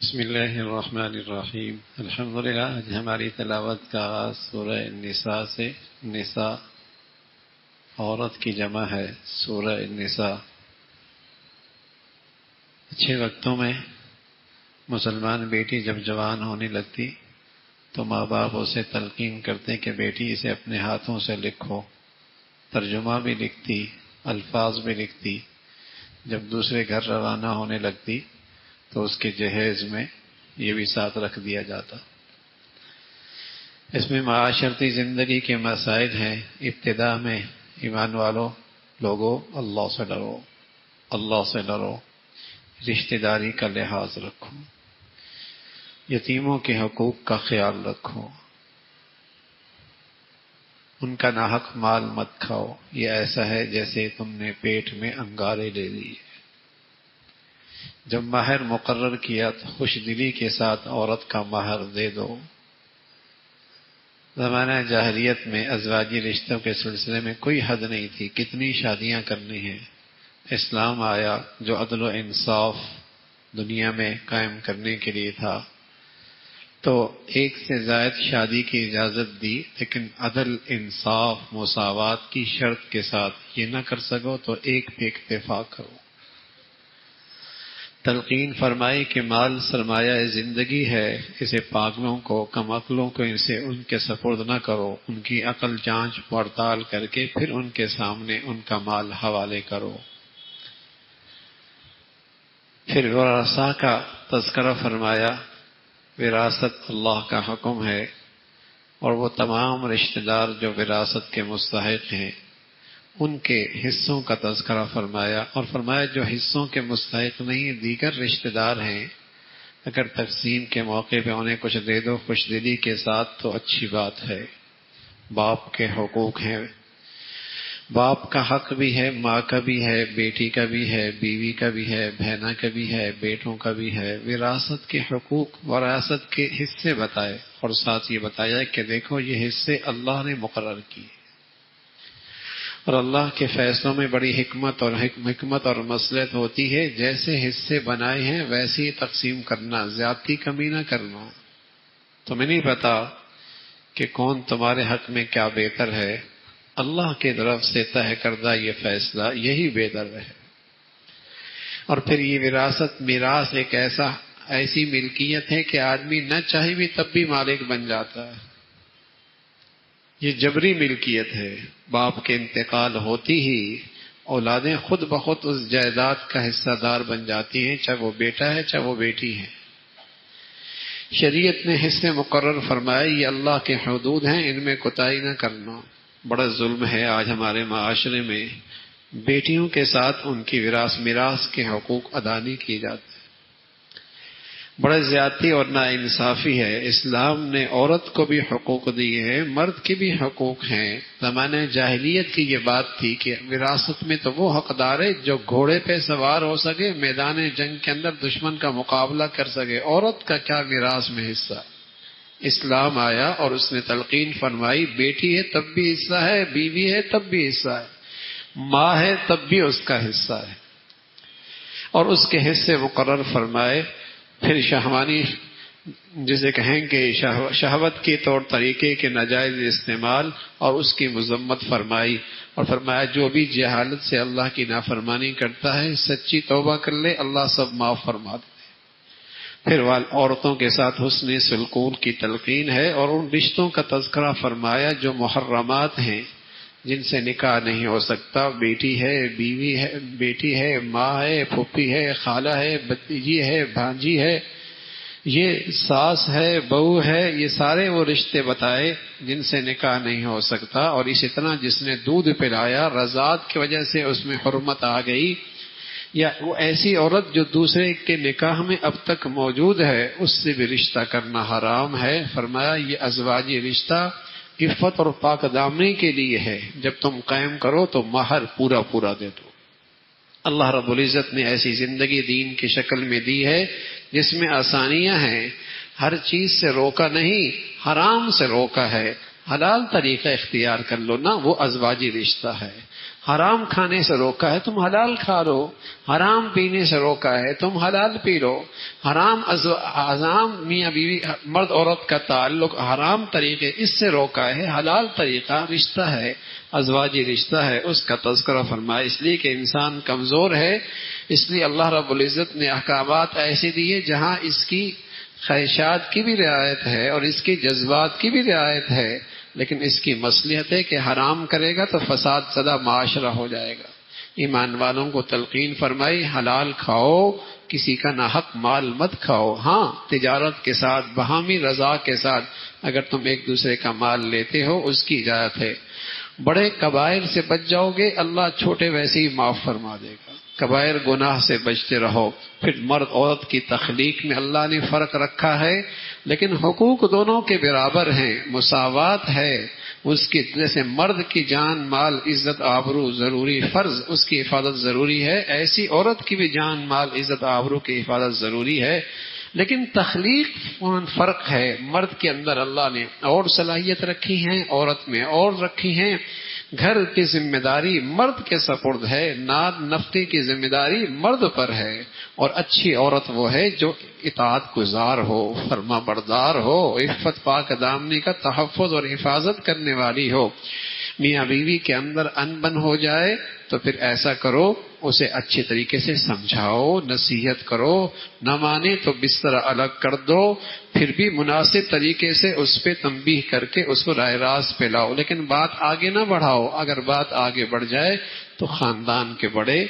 بسم اللہ الرحمن الرحیم الحمدللہ۔ آج ہماری تلاوت کا آغاز سورہ النساء سے۔ نساء عورت کی جمع ہے، سورہ النساء۔ اچھے وقتوں میں مسلمان بیٹی جب جوان ہونے لگتی تو ماں باپ اسے تلقین کرتے کہ بیٹی اسے اپنے ہاتھوں سے لکھو، ترجمہ بھی لکھتی، الفاظ بھی لکھتی۔ جب دوسرے گھر روانہ ہونے لگتی تو اس کے جہیز میں یہ بھی ساتھ رکھ دیا جاتا۔ اس میں معاشرتی زندگی کے مسائل ہیں۔ ابتدا میں ایمان والوں لوگوں اللہ سے ڈرو، اللہ سے ڈرو، رشتہ داری کا لحاظ رکھو، یتیموں کے حقوق کا خیال رکھو، ان کا ناحق مال مت کھاؤ، یہ ایسا ہے جیسے تم نے پیٹ میں انگارے لے لیے۔ جب مہر مقرر کیا تو خوش دلی کے ساتھ عورت کا مہر دے دو۔ زمانہ جاہلیت میں ازواجی رشتوں کے سلسلے میں کوئی حد نہیں تھی، کتنی شادیاں کرنی ہیں۔ اسلام آیا جو عدل و انصاف دنیا میں قائم کرنے کے لیے تھا، تو ایک سے زائد شادی کی اجازت دی، لیکن عدل، انصاف، مساوات کی شرط کے ساتھ یہ نہ کر سکو تو ایک پہ اکتفا کرو۔ تلقین فرمائی کہ مال سرمایہ زندگی ہے، اسے پاگلوں کو، کم عقلوں کو اسے ان کے سپرد نہ کرو، ان کی عقل جانچ پڑتال کر کے پھر ان کے سامنے ان کا مال حوالے کرو۔ پھر ورثہ کا تذکرہ فرمایا۔ وراثت اللہ کا حکم ہے اور وہ تمام رشتہ دار جو وراثت کے مستحق ہیں ان کے حصوں کا تذکرہ فرمایا، اور فرمایا جو حصوں کے مستحق نہیں دیگر رشتہ دار ہیں، اگر تقسیم کے موقع پہ انہیں کچھ دے دو خوش دلی کے ساتھ تو اچھی بات ہے۔ باپ کے حقوق ہیں، باپ کا حق بھی ہے، ماں کا بھی ہے، بیٹی کا بھی ہے، بیوی کا بھی ہے، بہنا کا بھی ہے، بیٹوں کا بھی ہے۔ وراثت کے حقوق، وراثت کے حصے بتائے، اور ساتھ یہ بتایا کہ دیکھو یہ حصے اللہ نے مقرر کیے، اور اللہ کے فیصلوں میں بڑی حکمت اور مصلحت ہوتی ہے۔ جیسے حصے بنائے ہیں ویسے ہی تقسیم کرنا، زیادتی کمی نہ کرنا۔ تمہیں نہیں پتا کہ کون تمہارے حق میں کیا بہتر ہے، اللہ کی طرف سے طے کردہ یہ فیصلہ یہی بہتر ہے۔ اور پھر یہ وراثت، میراث ایک ایسی ملکیت ہے کہ آدمی نہ چاہے بھی تب بھی مالک بن جاتا ہے۔ یہ جبری ملکیت ہے۔ باپ کے انتقال ہوتی ہی اولادیں خود بخود اس جائیداد کا حصہ دار بن جاتی ہیں، چاہے وہ بیٹا ہے چاہے وہ بیٹی ہے۔ شریعت نے حصے مقرر فرمائے، یہ اللہ کے حدود ہیں، ان میں کوتاہی نہ کرنا۔ بڑا ظلم ہے آج ہمارے معاشرے میں، بیٹیوں کے ساتھ ان کی میراث کے حقوق ادا نہیں کیے جاتے، بڑا زیادتی اور ناانصافی ہے۔ اسلام نے عورت کو بھی حقوق دیے ہیں، مرد کے بھی حقوق ہیں۔ زمانہ جاہلیت کی یہ بات تھی کہ وراثت میں تو وہ حقدار ہے جو گھوڑے پہ سوار ہو سکے، میدان جنگ کے اندر دشمن کا مقابلہ کر سکے، عورت کا کیا میراث میں حصہ۔ اسلام آیا اور اس نے تلقین فرمائی، بیٹی ہے تب بھی حصہ ہے، بیوی ہے تب بھی حصہ ہے، ماں ہے تب بھی اس کا حصہ ہے، اور اس کے حصے مقرر فرمائے۔ پھر شہوانی جسے کہیں کہ شہوت کے طور طریقے کے ناجائز استعمال اور اس کی مذمت فرمائی، اور فرمایا جو بھی جہالت سے اللہ کی نافرمانی کرتا ہے سچی توبہ کر لے، اللہ سب معاف فرما دے۔ پھر عورتوں کے ساتھ حسن سلوک کی تلقین ہے، اور ان رشتوں کا تذکرہ فرمایا جو محرمات ہیں، جن سے نکاح نہیں ہو سکتا۔ بیٹی ہے، بیوی ہے، بیٹی ہے، ماں ہے، پھوپھی ہے، خالہ ہے، بھتیجی ہے، بھانجی ہے، یہ ساس ہے، بہو ہے، یہ سارے وہ رشتے بتائے جن سے نکاح نہیں ہو سکتا۔ اور اسی طرح جس نے دودھ پلایا، رضاعت کی وجہ سے اس میں حرمت آ گئی، یا وہ ایسی عورت جو دوسرے کے نکاح میں اب تک موجود ہے، اس سے بھی رشتہ کرنا حرام ہے۔ فرمایا یہ ازواجی رشتہ عفت اور پاک دامنی کے لیے ہے، جب تم قائم کرو تو مہر پورا دے دو۔ اللہ رب العزت نے ایسی زندگی دین کی شکل میں دی ہے جس میں آسانیاں ہیں، ہر چیز سے روکا نہیں، حرام سے روکا ہے، حلال طریقہ اختیار کر لو نا، وہ ازواجی رشتہ ہے۔ حرام کھانے سے روکا ہے تم حلال کھا لو، حرام پینے سے روکا ہے تم حلال پی لو، حرام میاں بیوی مرد عورت کا تعلق حرام طریقے اس سے روکا ہے، حلال طریقہ رشتہ ہے، ازواجی رشتہ ہے، اس کا تذکرہ فرمایا۔ اس لیے کہ انسان کمزور ہے، اس لیے اللہ رب العزت نے احکامات ایسے دیے جہاں اس کی خواہشات کی بھی رعایت ہے اور اس کے جذبات کی بھی رعایت ہے، لیکن اس کی مصلحت ہے کہ حرام کرے گا تو فساد زدہ معاشرہ ہو جائے گا۔ ایمان والوں کو تلقین فرمائی حلال کھاؤ، کسی کا ناحق مال مت کھاؤ، ہاں تجارت کے ساتھ باہمی رضا کے ساتھ اگر تم ایک دوسرے کا مال لیتے ہو اس کی اجازت ہے۔ بڑے کبائر سے بچ جاؤ گے، اللہ چھوٹے ویسے ہی معاف فرما دے گا۔ کبائر گناہ سے بچتے رہو۔ پھر مرد عورت کی تخلیق میں اللہ نے فرق رکھا ہے، لیکن حقوق دونوں کے برابر ہیں، مساوات ہے۔ اس کی جیسے مرد کی جان مال عزت آبرو ضروری فرض، اس کی حفاظت ضروری ہے، ایسی عورت کی بھی جان مال عزت آبرو کی حفاظت ضروری ہے، لیکن تخلیق فرق ہے۔ مرد کے اندر اللہ نے اور صلاحیت رکھی ہیں، عورت میں اور رکھی ہیں۔ گھر کی ذمہ داری مرد کے سپرد ہے، ناد نفقے کی ذمہ داری مرد پر ہے، اور اچھی عورت وہ ہے جو اطاعت گزار ہو، فرما بردار ہو، عفت پاک دامنی کا تحفظ اور حفاظت کرنے والی ہو۔ میاں بیوی کے اندر انبن ہو جائے تو پھر ایسا کرو، اسے اچھے طریقے سے سمجھاؤ، نصیحت کرو، نہ مانے تو بستر الگ کر دو، پھر بھی مناسب طریقے سے اس پہ تنبیہ کر کے اس کو رائے راست پہ لاؤ، لیکن بات آگے نہ بڑھاؤ۔ اگر بات آگے بڑھ جائے تو خاندان کے بڑے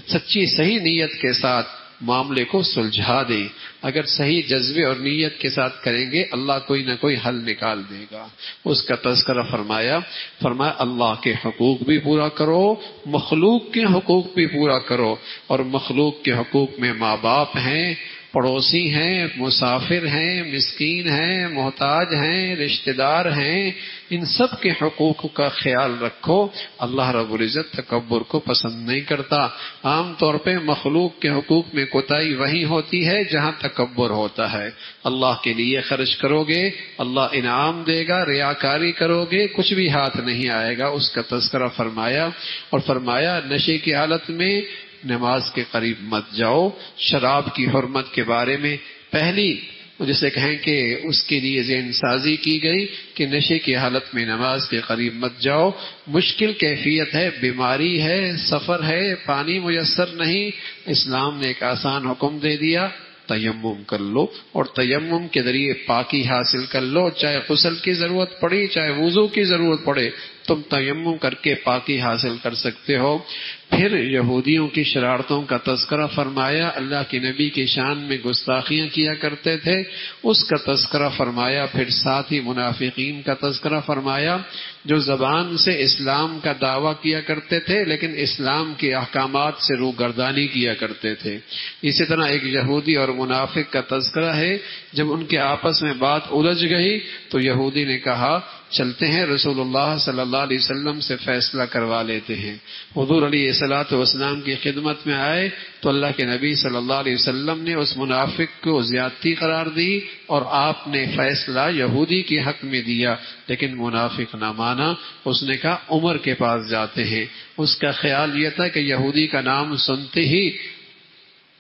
سچی صحیح نیت کے ساتھ معاملے کو سلجھا دے۔ اگر صحیح جذبے اور نیت کے ساتھ کریں گے اللہ کوئی نہ کوئی حل نکال دے گا۔ اس کا تذکرہ فرمایا اللہ کے حقوق بھی پورا کرو، مخلوق کے حقوق بھی پورا کرو، اور مخلوق کے حقوق میں ماں باپ ہیں، پڑوسی ہیں، مسافر ہیں، مسکین ہیں، محتاج ہیں، رشتہ دار ہیں، ان سب کے حقوق کا خیال رکھو۔ اللہ رب العزت تکبر کو پسند نہیں کرتا۔ عام طور پہ مخلوق کے حقوق میں کوتاہی وہیں ہوتی ہے جہاں تکبر ہوتا ہے۔ اللہ کے لیے خرچ کرو گے اللہ انعام دے گا، ریاکاری کرو گے کچھ بھی ہاتھ نہیں آئے گا۔ اس کا تذکرہ فرمایا، اور فرمایا نشے کی حالت میں نماز کے قریب مت جاؤ۔ شراب کی حرمت کے بارے میں پہلی جسے کہیں کہ اس کے لیے ذہن سازی کی گئی کہ نشے کی حالت میں نماز کے قریب مت جاؤ۔ مشکل کیفیت ہے، بیماری ہے، سفر ہے، پانی میسر نہیں، اسلام نے ایک آسان حکم دے دیا، تیمم کر لو، اور تیمم کے ذریعے پاکی حاصل کر لو۔ چاہے غسل کی ضرورت پڑی، چاہے وضو کی ضرورت پڑے، تم تیمم کر کے پاکی حاصل کر سکتے ہو۔ پھر یہودیوں کی شرارتوں کا تذکرہ فرمایا، اللہ کے نبی کی شان میں گستاخیاں کیا کرتے تھے، اس کا تذکرہ فرمایا۔ پھر ساتھ ہی منافقین کا تذکرہ فرمایا، جو زبان سے اسلام کا دعویٰ کیا کرتے تھے لیکن اسلام کے احکامات سے روگردانی کیا کرتے تھے۔ اسی طرح ایک یہودی اور منافق کا تذکرہ ہے۔ جب ان کے آپس میں بات الجھ گئی تو یہودی نے کہا چلتے ہیں رسول اللہ صلی اللہ علیہ وسلم سے فیصلہ کروا لیتے ہیں۔ حضور علیہ الصلوۃ والسلام کی خدمت میں آئے تو اللہ کے نبی صلی اللہ علیہ وسلم نے اس منافق کو زیادتی قرار دی اور آپ نے فیصلہ یہودی کے حق میں دیا، لیکن منافق نہ مانا۔ اس نے کہا عمر کے پاس جاتے ہیں۔ اس کا خیال یہ تھا کہ یہودی کا نام سنتے ہی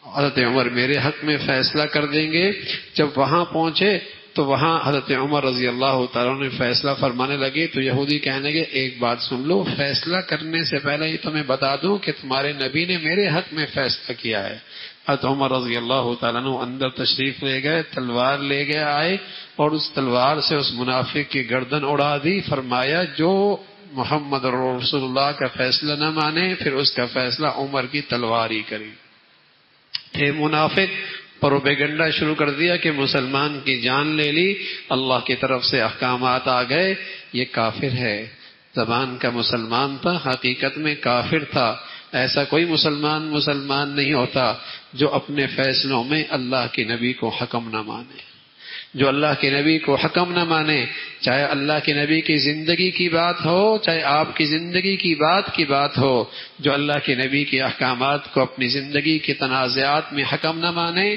حضرت عمر میرے حق میں فیصلہ کر دیں گے۔ جب وہاں پہنچے تو وہاں حضرت عمر رضی اللہ تعالیٰ نے فیصلہ فرمانے لگے تو یہودی کہنے لگے ایک بات سن لو، فیصلہ کرنے سے پہلے ہی تمہیں بتا دوں کہ تمہارے نبی نے میرے حق میں فیصلہ کیا ہے۔ حضرت عمر رضی اللہ تعالیٰ نے اندر تشریف لے گئے، تلوار لے گئے آئے اور اس تلوار سے اس منافق کی گردن اڑا دی۔ فرمایا جو محمد رسول اللہ کا فیصلہ نہ مانے پھر اس کا فیصلہ عمر کی تلوار ہی کری۔ یہ منافق پروپیگنڈا شروع کر دیا کہ مسلمان کی جان لے لی، اللہ کی طرف سے احکامات آ گئے، یہ کافر ہے۔ زبان کا مسلمان تھا، حقیقت میں کافر تھا۔ ایسا کوئی مسلمان نہیں ہوتا جو اپنے فیصلوں میں اللہ کے نبی کو حکم نہ مانے۔ جو اللہ کے نبی کو حکم نہ مانے، چاہے اللہ کے نبی کی زندگی کی بات ہو، چاہے آپ کی زندگی کی بات ہو، جو اللہ کے نبی کے احکامات کو اپنی زندگی کے تنازعات میں حکم نہ مانے،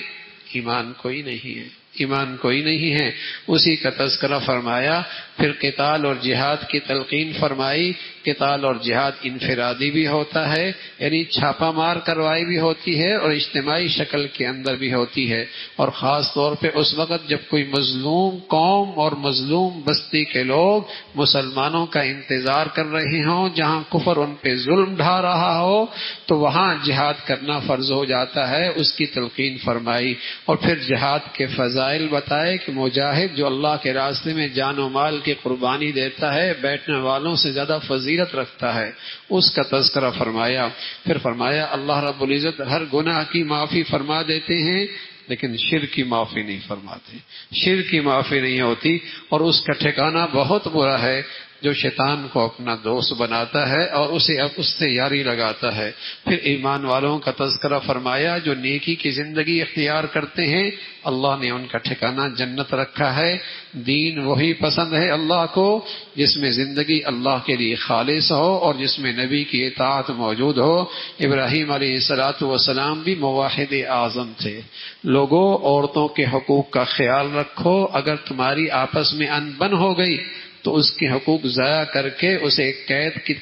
ایمان کوئی نہیں ہے۔ ایمان کوئی نہیں ہے، اسی کا تذکرہ فرمایا۔ پھر قتال اور جہاد کی تلقین فرمائی۔ قتال اور جہاد انفرادی بھی ہوتا ہے، یعنی چھاپہ مار کارروائی بھی ہوتی ہے، اور اجتماعی شکل کے اندر بھی ہوتی ہے، اور خاص طور پہ اس وقت جب کوئی مظلوم قوم اور مظلوم بستی کے لوگ مسلمانوں کا انتظار کر رہے ہوں، جہاں کفر ان پہ ظلم ڈھا رہا ہو، تو وہاں جہاد کرنا فرض ہو جاتا ہے، اس کی تلقین فرمائی۔ اور پھر جہاد کے فضائل بتائے کہ مجاہد جو اللہ کے راستے میں جان و مال کی قربانی دیتا ہے، بیٹھنے والوں سے زیادہ فضیلت رکھتا ہے، اس کا تذکرہ فرمایا۔ پھر فرمایا اللہ رب العزت ہر گناہ کی معافی فرما دیتے ہیں، لیکن شرک کی معافی نہیں فرماتے، شرک کی معافی نہیں ہوتی، اور اس کا ٹھکانہ بہت برا ہے جو شیطان کو اپنا دوست بناتا ہے اور اسے اب اس سے یاری لگاتا ہے۔ پھر ایمان والوں کا تذکرہ فرمایا جو نیکی کی زندگی اختیار کرتے ہیں، اللہ نے ان کا ٹھکانہ جنت رکھا ہے۔ دین وہی پسند ہے اللہ کو جس میں زندگی اللہ کے لیے خالص ہو اور جس میں نبی کی اطاعت موجود ہو۔ ابراہیم علیہ السلام بھی موحد اعظم تھے۔ لوگوں، عورتوں کے حقوق کا خیال رکھو، اگر تمہاری آپس میں انبن ہو گئی تو اس کے حقوق ضائع کر کے اسے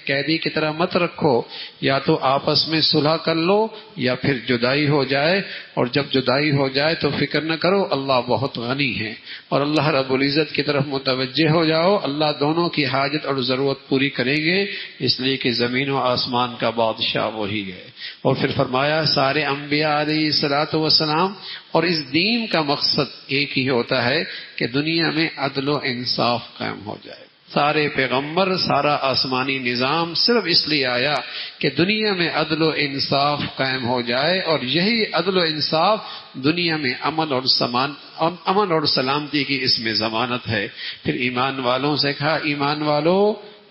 قیدی کی طرح مت رکھو، یا تو آپس میں صلح کر لو یا پھر جدائی ہو جائے، اور جب جدائی ہو جائے تو فکر نہ کرو، اللہ بہت غنی ہے، اور اللہ رب العزت کی طرف متوجہ ہو جاؤ، اللہ دونوں کی حاجت اور ضرورت پوری کریں گے، اس لیے کہ زمین و آسمان کا بادشاہ وہی ہے۔ اور پھر فرمایا سارے انبیاء علیہ الصلوۃ والسلام اور اس دین کا مقصد ایک ہی ہوتا ہے کہ دنیا میں عدل و انصاف قائم ہو جائے۔ سارے پیغمبر، سارا آسمانی نظام صرف اس لیے آیا کہ دنیا میں عدل و انصاف قائم ہو جائے، اور یہی عدل و انصاف دنیا میں امن اور سلامتی کی اس میں ضمانت ہے۔ پھر ایمان والوں سے کہا ایمان والو،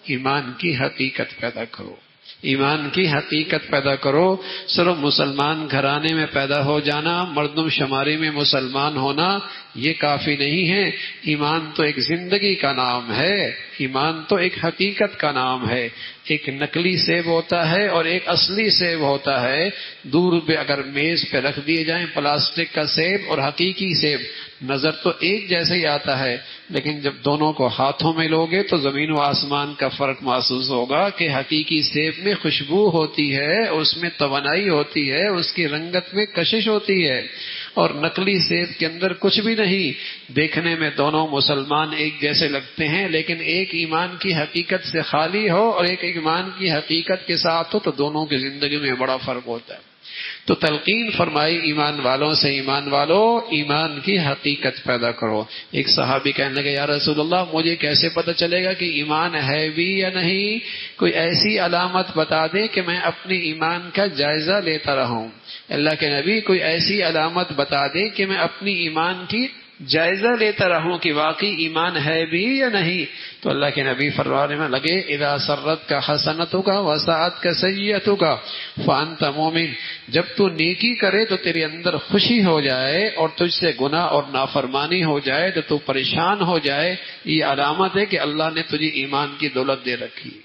ایمان کی حقیقت پیدا کرو، ایمان کی حقیقت پیدا کرو۔ صرف مسلمان گھرانے میں پیدا ہو جانا، مردم شماری میں مسلمان ہونا، یہ کافی نہیں ہے۔ ایمان تو ایک زندگی کا نام ہے، ایمان تو ایک حقیقت کا نام ہے۔ ایک نقلی سیب ہوتا ہے اور ایک اصلی سیب ہوتا ہے۔ دور پہ اگر میز پہ رکھ دیے جائیں پلاسٹک کا سیب اور حقیقی سیب، نظر تو ایک جیسے ہی آتا ہے، لیکن جب دونوں کو ہاتھوں میں لوگے تو زمین و آسمان کا فرق محسوس ہوگا کہ حقیقی سیب میں خوشبو ہوتی ہے، اس میں توانائی ہوتی ہے، اس کی رنگت میں کشش ہوتی ہے، اور نقلی سیب کے اندر کچھ بھی نہیں۔ دیکھنے میں دونوں مسلمان ایک جیسے لگتے ہیں، لیکن ایک ایمان کی حقیقت سے خالی ہو اور ایک ایمان کی حقیقت کے ساتھ ہو تو دونوں کی زندگی میں بڑا فرق ہوتا ہے۔ تو تلقین فرمائی ایمان والوں سے ایمان والو، ایمان کی حقیقت پیدا کرو۔ ایک صحابی کہنے لگے یا رسول اللہ مجھے کیسے پتہ چلے گا کہ ایمان ہے بھی یا نہیں؟ کوئی ایسی علامت بتا دیں کہ میں اپنے ایمان کا جائزہ لیتا رہوں۔ اللہ کے نبی کوئی ایسی علامت بتا دیں کہ میں اپنی ایمان کی جائزہ لیتا رہوں کہ واقعی ایمان ہے بھی یا نہیں۔ تو اللہ کے نبی فرمانے میں لگے اذا سرت کا حسنتک وساعت کا سیئتک فانت مومن، جب تو نیکی کرے تو تیرے اندر خوشی ہو جائے اور تجھ سے گناہ اور نافرمانی ہو جائے تو پریشان ہو جائے، یہ علامت ہے کہ اللہ نے تجھے ایمان کی دولت دے رکھی۔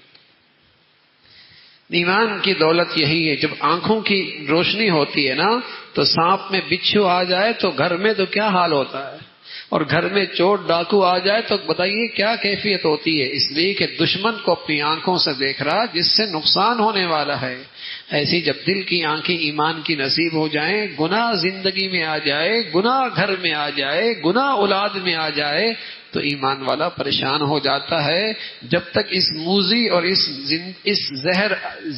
ایمان کی دولت یہی ہے، جب آنکھوں کی روشنی ہوتی ہے نا تو سانپ میں بچھو آ جائے تو گھر میں تو کیا حال ہوتا ہے، اور گھر میں چور ڈاکو آ جائے تو بتائیے کیا کیفیت ہوتی ہے۔ اس لیے کہ دشمن کو اپنی آنکھوں سے دیکھ رہا جس سے نقصان ہونے والا ہے۔ ایسی جب دل کی آنکھیں ایمان کی نصیب ہو جائیں، گناہ زندگی میں آ جائے، گناہ گھر میں آ جائے، گناہ اولاد میں آ جائے تو ایمان والا پریشان ہو جاتا ہے۔ جب تک اس موذی اور اس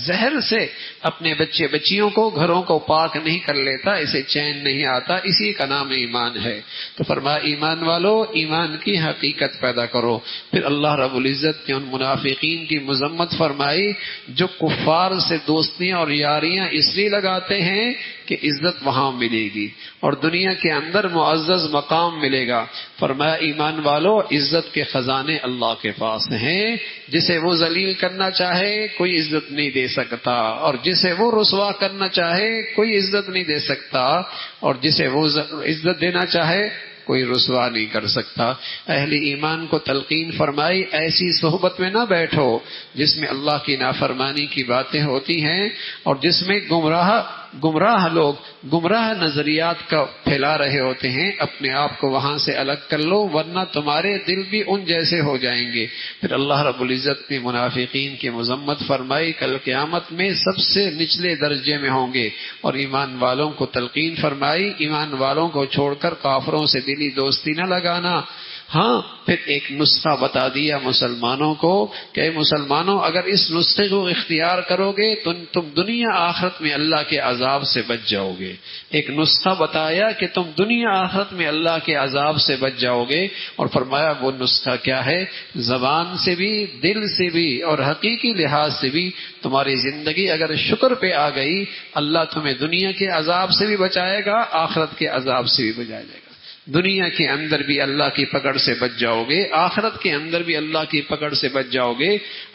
زہر سے اپنے بچے بچیوں کو گھروں کو پاک نہیں کر لیتا، اسے چین نہیں آتا، اسی کا نام ایمان ہے۔ تو فرمایا ایمان والو، ایمان کی حقیقت پیدا کرو۔ پھر اللہ رب العزت نے ان منافقین کی مذمت فرمائی جو کفار سے دوستیاں اور یاریاں اس لیے لگاتے ہیں کہ عزت وہاں ملے گی اور دنیا کے اندر معزز مقام ملے گا۔ فرمایا ایمان والو، عزت کے خزانے اللہ کے پاس ہیں، جسے وہ ذلیل کرنا چاہے کوئی عزت نہیں دے سکتا، اور جسے وہ رسوا کرنا چاہے کوئی عزت نہیں دے سکتا، اور جسے وہ عزت دینا چاہے کوئی رسوا نہیں کر سکتا۔ اہل ایمان کو تلقین فرمائی ایسی صحبت میں نہ بیٹھو جس میں اللہ کی نافرمانی کی باتیں ہوتی ہیں اور جس میں گمراہ گمراہ لوگ گمراہ نظریات کا پھیلا رہے ہوتے ہیں، اپنے آپ کو وہاں سے الگ کر لو ورنہ تمہارے دل بھی ان جیسے ہو جائیں گے۔ پھر اللہ رب العزت نے منافقین کی مذمت فرمائی، کل قیامت میں سب سے نچلے درجے میں ہوں گے، اور ایمان والوں کو تلقین فرمائی، ایمان والوں کو چھوڑ کر کافروں سے دلی دوستی نہ لگانا۔ ہاں پھر ایک نسخہ بتا دیا مسلمانوں کو کہ مسلمانوں اگر اس نسخے کو اختیار کرو گے تو تم دنیا آخرت میں اللہ کے عذاب سے بچ جاؤ گے۔ ایک نسخہ بتایا کہ تم دنیا آخرت میں اللہ کے عذاب سے بچ جاؤ گے، اور فرمایا وہ نسخہ کیا ہے؟ زبان سے بھی، دل سے بھی اور حقیقی لحاظ سے بھی تمہاری زندگی اگر شکر پہ آ گئی، اللہ تمہیں دنیا کے عذاب سے بھی بچائے گا، آخرت کے عذاب سے بھی بچائے جائے گا۔ دنیا کے اندر بھی اللہ کی پکڑ سے بچ جاؤ گے، آخرت کے اندر بھی اللہ کی پکڑ سے بچ جاؤ گے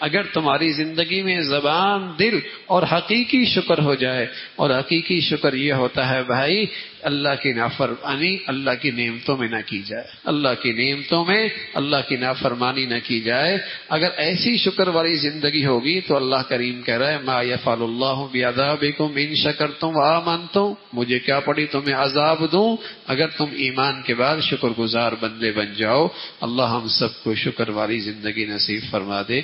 اگر تمہاری زندگی میں زبان، دل اور حقیقی شکر ہو جائے۔ اور حقیقی شکر یہ ہوتا ہے بھائی، اللہ کی نافرمانی اللہ کی نعمتوں میں نہ کی جائے، اللہ کی نعمتوں میں اللہ کی نافرمانی نہ کی جائے۔ اگر ایسی شکر والی زندگی ہوگی تو اللہ کریم کہہ رہا ہے ما یفعل اللہ بعذابکم ان شکرتم وآمنتم، مجھے کیا پڑی تمہیں عذاب دوں اگر تم ایمان کے بعد شکر گزار بندے بن جاؤ۔ اللہ ہم سب کو شکر والی زندگی نصیب فرما دے۔